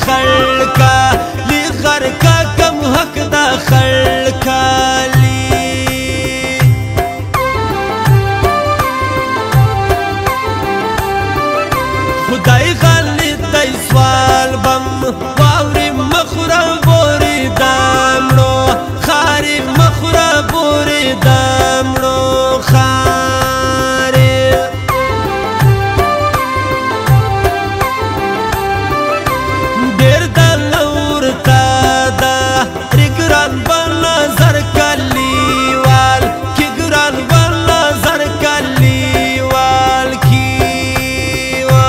خلکا لی غرکا کم حق دا خلکا لی خدای غلی دی سوال بم واوری مخورا بوری دامنو خاری مخورا بوری دامنو خاری دیر دا لورتا دا رگران بنا زر کلیوال کی گران بنا زر کلیوال کیوا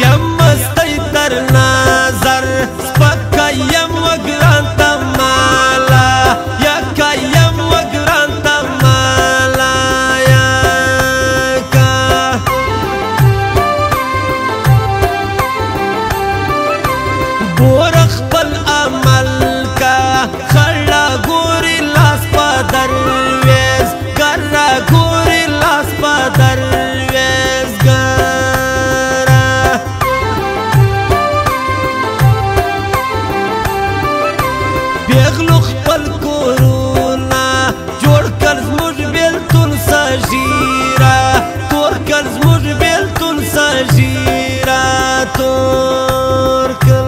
یم مستی تر نظر سپکا یم وگران تمالا یکا یم وگران تمالا یکا بورخ پل عمل کا خلا گوری لاس پا درویز گرہ گوری لاس پا درویز گرہ پیغلو خپل کورونا جوړ کړ زموږ بیلتون سژیرا تور کړ زموږ بیلتون سژیرا تور کړ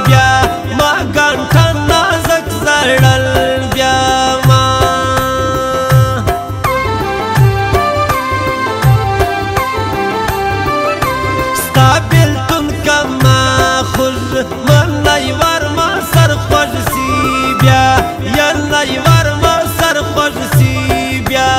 بیا ما گانٹھا نازک زړل بیا ما ستا بیلتون کما خوږ منی ور ما سر خوږ سی بیا ینی ور ما سر خوږ سی بیا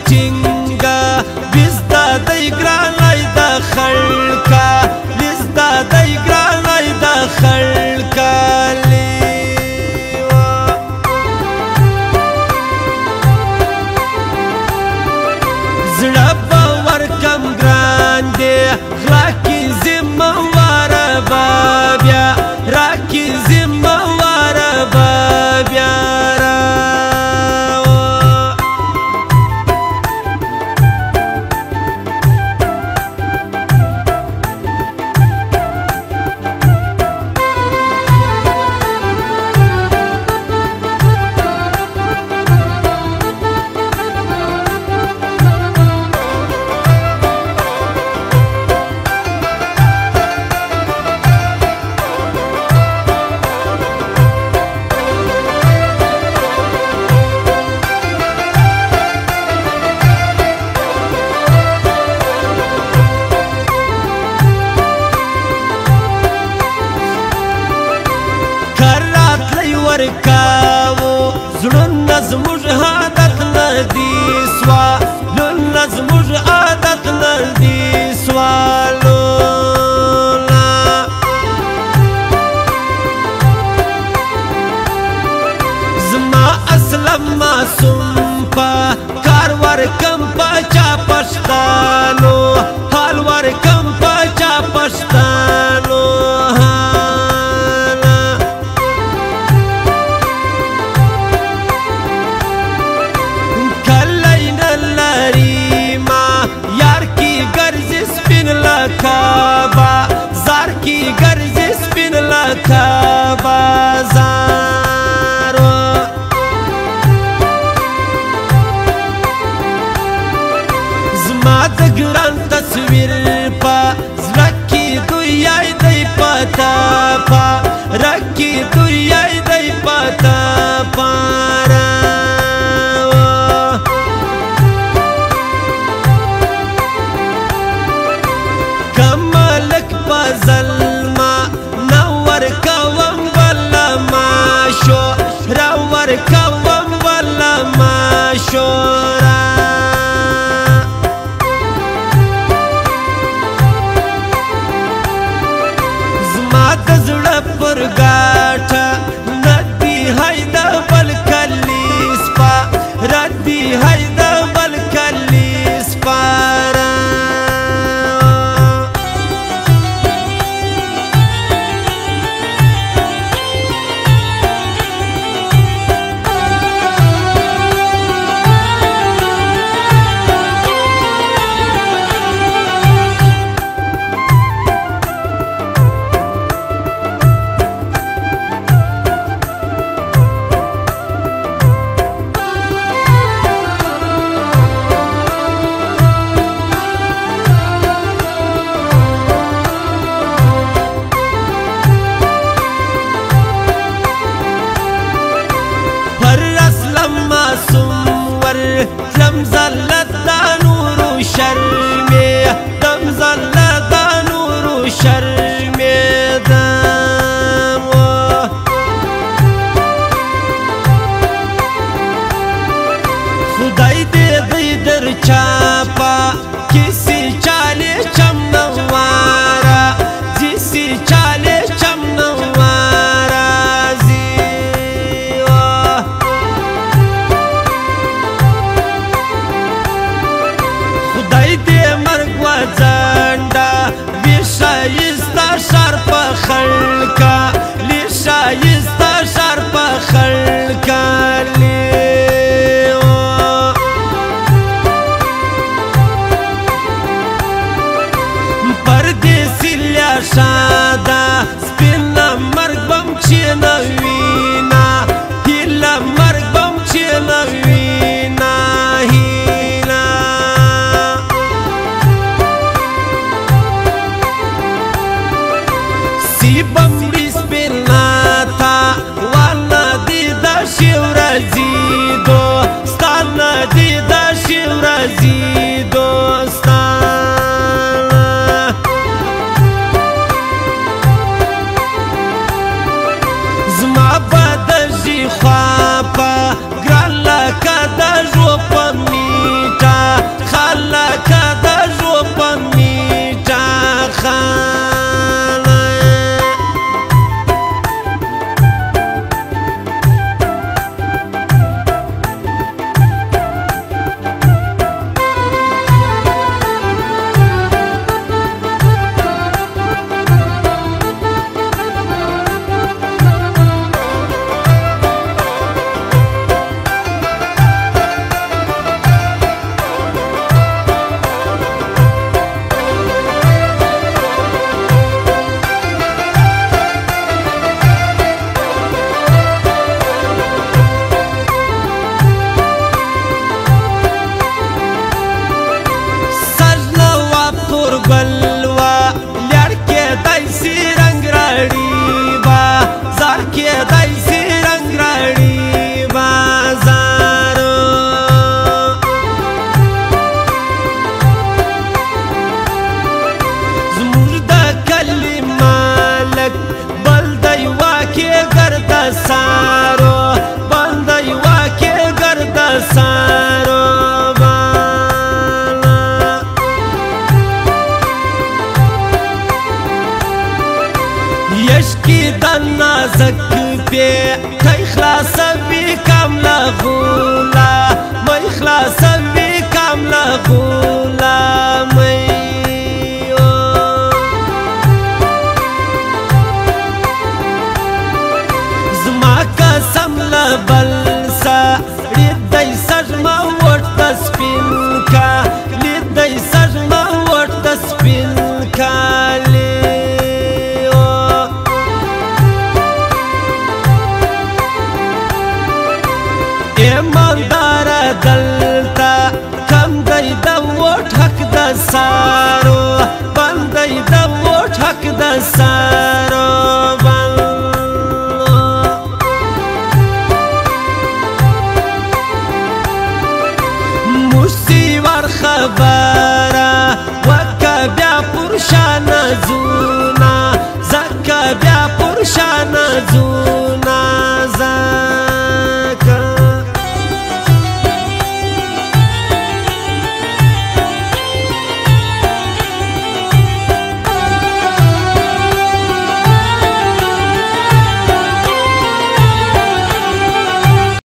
ټینګه بزدا دی ګرانای د خلکا بزدا دی ګرانای د خلکا لیوا زړه باور کم ګران دی غلا کې ذمه واره بیا راکې ذمه واره بیا ورکاو زړونه زموږ عادت نه دي سوا زړونه زموږ عادت نه دي سوالونه زما اسلم معصوم په کار ورکم په چا پښتانو حال ورکم په چا پښتانو کعبه زار کی ګرځي سپین لکه بازارو زما د ګران تصویر په زړه کې دوی دی پتا پا رکی دوی دی پتا پارا کمالک پا ظلما نور کوم ولا ما شو راور کوم ولا ما شورا زما د زړه پر ګاټه ندی هیدا بل کلی سپا ردی هیدا بل کلی سپارا دم زلت دا نور و شرمی دم زلت دا نور و شرمی دم خدای دی دی در چاپا کسی چالی چم نوارا جیسی چالی چم نوارا زنده وی شایسته شر په خلکا لی شایسته شر په خلکا لی پردیسی لیا شاده سپینه مرګ بم چې نه وینا هیله مرګ بم چې نه وینا بمری سپیناتا وانا دی دا شورزی دوستانا دی دا شورزی دوستانا زما بدجی خوابا گران لکا دا جو پا میٹا خالکا دا جو پا میٹا بلوا لړ کې دایسي رنگ راړي با زار کې دایسي رنگ راړي بازار زموږ د کلی مالک بل دی واکې ګرد سارو بل دی واکې ګرد سارو یشکی دن نازک پی کئی خلاصوی کام لغولا مئی خلاصوی کام لغولا مئی زما قسم لبلسا لیدی سجما ورد سپین کا لیدی سجما ورد سپین کا د سارو بل موسی ور خبره وکه بیا پرشان زونا زکه بیا پرشان زونا